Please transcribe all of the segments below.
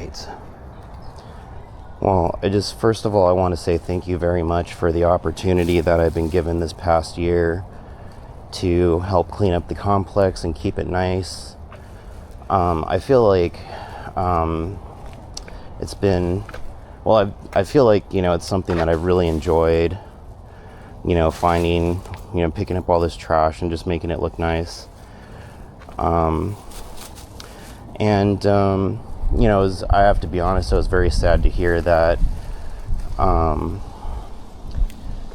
right. Well, first of all, I want to say thank you very much for the opportunity that I've been given this past year to help clean up the complex and keep it nice. I feel like it's been, well, I feel like, it's something that I've really enjoyed, finding, picking up all this trash and just making it look nice. I have to be honest, I was very sad to hear that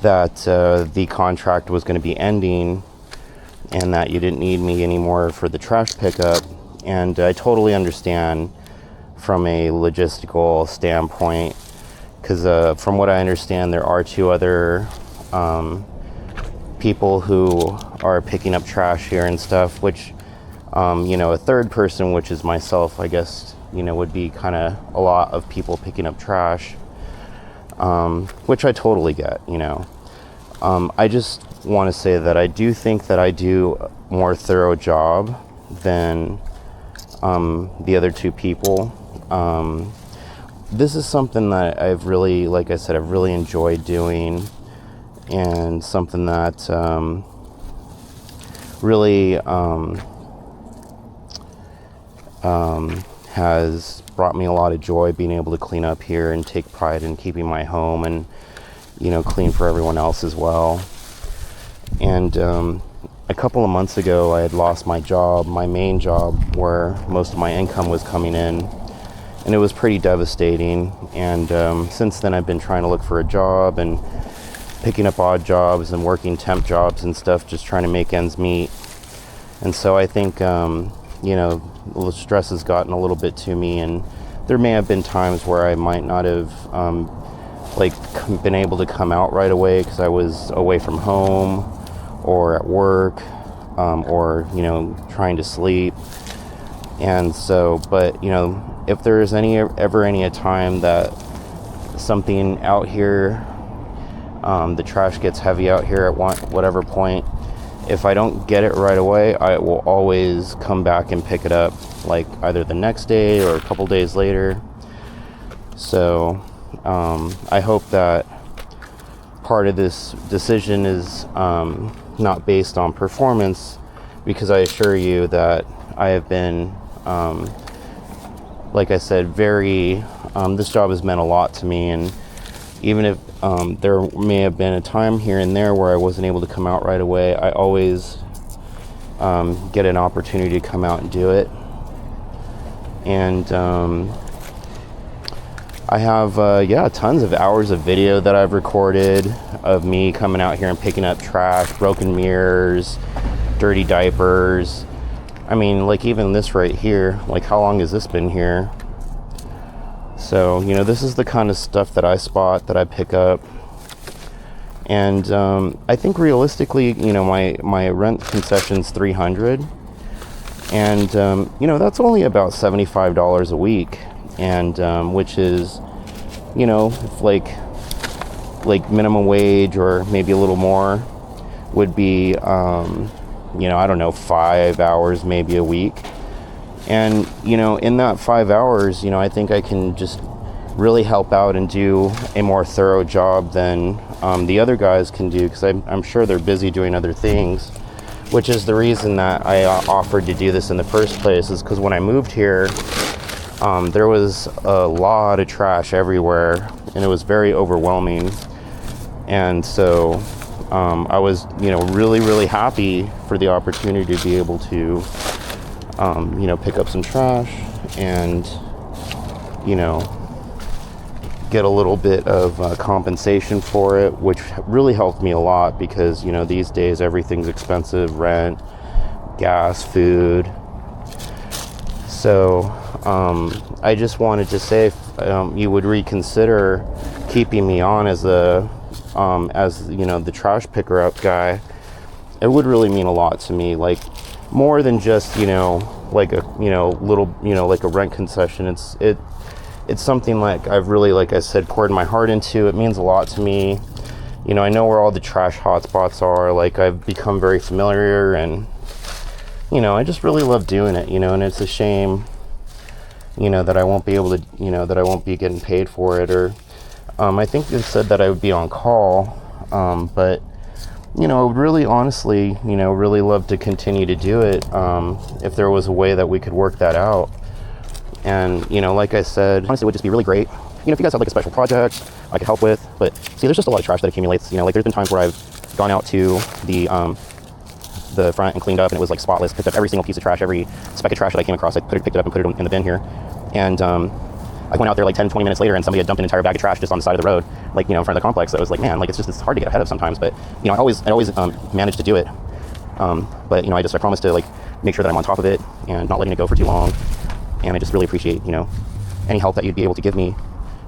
the contract was going to be ending and that you didn't need me anymore for the trash pickup. And I totally understand from a logistical standpoint, because from what I understand, there are two other people who are picking up trash here and stuff, which a third person, which is myself, I guess, would be kind of a lot of people picking up trash, which I totally get, I just want to say that I do think that I do a more thorough job than the other two people. This is something that I've really, like I said, I've really enjoyed doing, and something that really has brought me a lot of joy, being able to clean up here and take pride in keeping my home and, clean for everyone else as well. And a couple of months ago, I had lost my job, my main job, where most of my income was coming in, and it was pretty devastating. And since then, I've been trying to look for a job and picking up odd jobs and working temp jobs and stuff, just trying to make ends meet. And so I think the stress has gotten a little bit to me, and there may have been times where I might not have been able to come out right away because I was away from home or at work, or trying to sleep. And so, but if there is ever any time that something out here, the trash gets heavy out here at whatever point, if I don't get it right away, I will always come back and pick it up, like either the next day or a couple days later. So I hope that part of this decision is not based on performance, because I assure you that I have been, like I said, this job has meant a lot to me. And even if there may have been a time here and there where I wasn't able to come out right away, I always get an opportunity to come out and do it. And I have tons of hours of video that I've recorded of me coming out here and picking up trash, broken mirrors, dirty diapers. I mean, like even this right here, like how long has this been here? So, this is the kind of stuff that I spot, that I pick up. And I think realistically, my rent concession's $300. And, that's only about $75 a week. And which is, like minimum wage or maybe a little more would be, I don't know, 5 hours maybe a week. And, in that 5 hours, I think I can just really help out and do a more thorough job than the other guys can do, because I'm sure they're busy doing other things, which is the reason that I offered to do this in the first place, is because when I moved here, there was a lot of trash everywhere, and it was very overwhelming. And so I was, really, really happy for the opportunity to be able to pick up some trash and, get a little bit of compensation for it, which really helped me a lot because, these days everything's expensive: rent, gas, food. So I just wanted to say if you would reconsider keeping me on as the trash picker up guy, it would really mean a lot to me. Like, more than just, like a, little, like a rent concession. It's something like I've really, like I said, poured my heart into. It means a lot to me. I know where all the trash hotspots are. Like, I've become very familiar, and, I just really love doing it, and it's a shame, that I won't be able to, that I won't be getting paid for it, or I think it said that I would be on call, but I would really honestly, really love to continue to do it, if there was a way that we could work that out. And, like I said, honestly, it would just be really great, if you guys have like a special project I could help with. But see, there's just a lot of trash that accumulates, like there's been times where I've gone out to the front and cleaned up, and it was like spotless, picked up every single piece of trash, every speck of trash that I came across. I picked it up and put it in the bin here. And I went out there like 10, 20 minutes later, and somebody had dumped an entire bag of trash just on the side of the road, like, in front of the complex. So I was like, man, like, it's hard to get ahead of sometimes. But, I always managed to do it. But, I promised to, like, make sure that I'm on top of it and not letting it go for too long. And I just really appreciate, any help that you'd be able to give me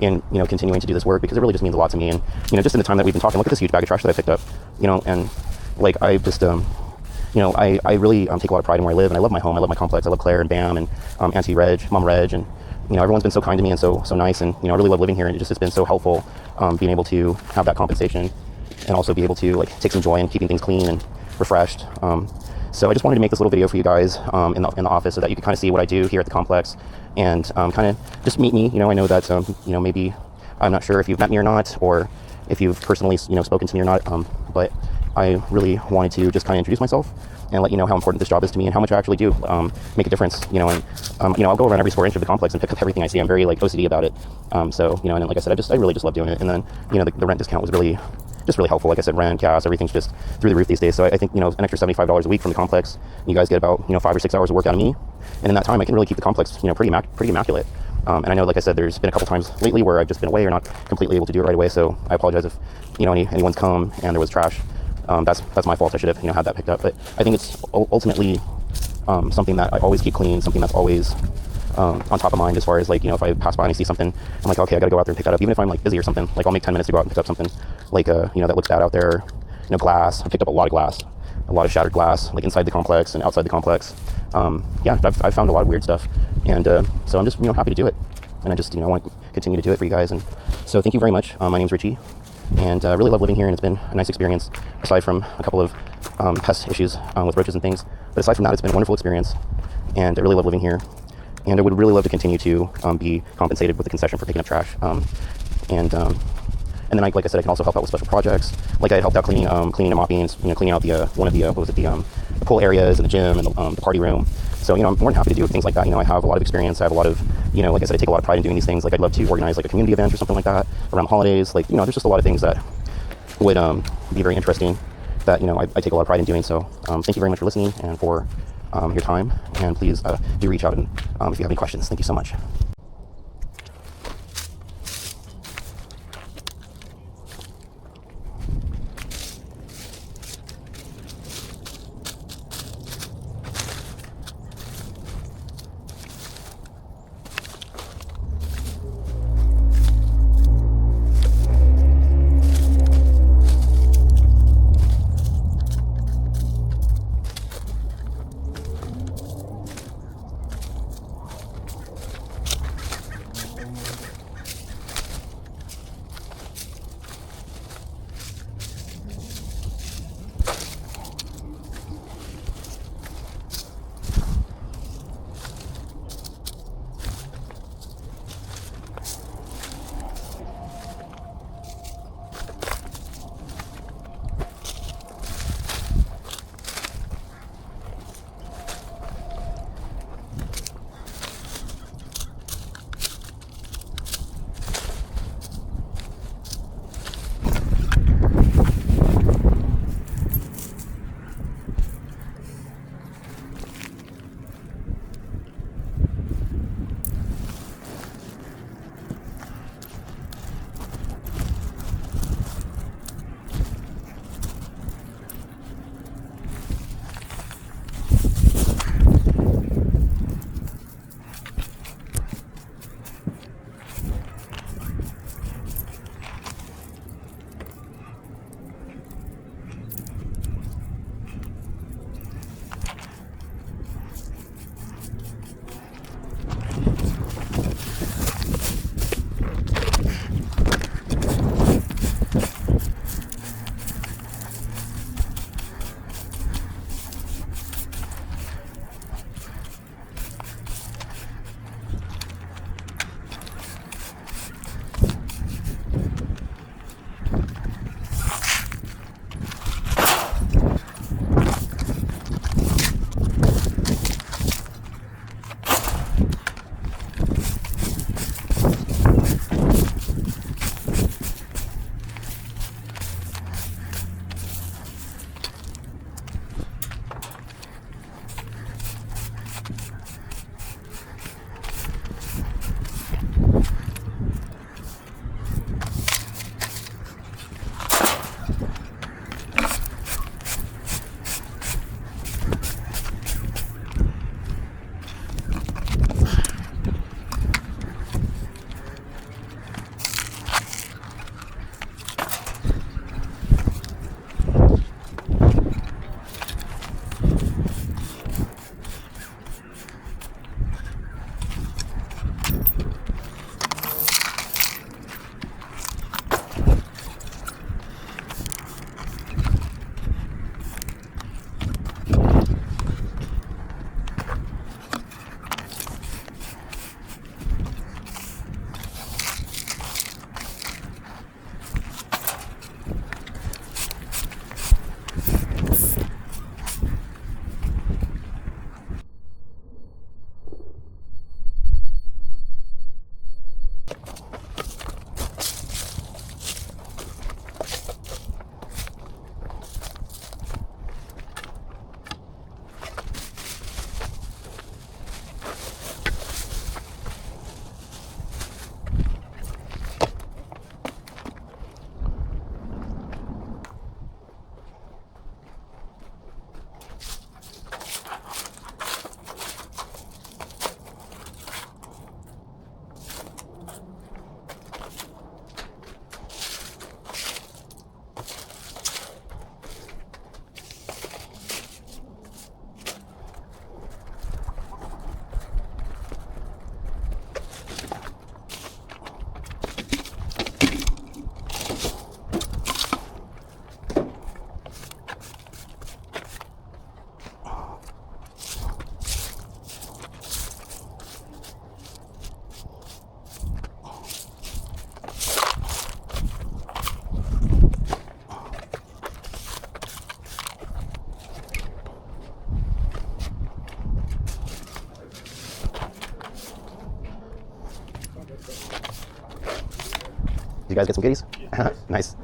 in, continuing to do this work, because it really just means a lot to me. And, just in the time that we've been talking, look at this huge bag of trash that I picked up, and, like, I just, I really take a lot of pride in where I live, and I love my home, I love my complex, I love Claire and Bam and Auntie Reg, Mom Reg, and everyone's been so kind to me and so nice, and I really love living here, and it's been so helpful being able to have that compensation and also be able to like take some joy in keeping things clean and refreshed. So I just wanted to make this little video for you guys in the office, so that you can kind of see what I do here at the complex, and kind of just meet me. I know that maybe I'm not sure if you've met me or not, or if you've personally spoken to me or not, but I really wanted to just kind of introduce myself and let you know how important this job is to me, and how much I actually do make a difference. And I'll go around every square inch of the complex and pick up everything I see. I'm very like OCD about it. So and then, like I said, I really just love doing it. And then the rent discount was really helpful. Like I said, rent, gas, everything's just through the roof these days. So I think an extra $75 a week from the complex, you guys get about 5 or 6 hours of work out of me, and in that time I can really keep the complex pretty immaculate. And I know, like I said, there's been a couple times lately where I've just been away or not completely able to do it right away. So I apologize if anyone's come and there was trash. That's my fault. I should have had that picked up. But I think it's ultimately something that I always keep clean, something that's always on top of mind, as far as like if I pass by and I see something, I'm like, okay, I gotta go out there and pick that up, even if I'm like busy or something. Like I'll make 10 minutes to go out and pick up something like that looks bad out there. Glass. I picked up a lot of glass, a lot of shattered glass, like inside the complex and outside the complex. I've found a lot of weird stuff, and so I'm just happy to do it, and I just want to continue to do it for you guys. And so thank you very much. My name's Richie, and I really love living here, and it's been a nice experience, aside from a couple of pest issues with roaches and things. But aside from that, it's been a wonderful experience, and I really love living here, and I would really love to continue to be compensated with a concession for picking up trash. And then, like I said, I can also help out with special projects. Like I helped out cleaning and mopping, and cleaning out the pool areas and the gym and the party room. So I'm more than happy to do things like that. I have a lot of experience. I have a lot of like I said, I take a lot of pride in doing these things. Like I'd love to organize like a community event or something like that around the holidays. Like there's just a lot of things that would be very interesting that I take a lot of pride in doing. So thank you very much for listening and for your time. And please do reach out and if you have any questions. Thank you so much. you guys get some goodies? Nice.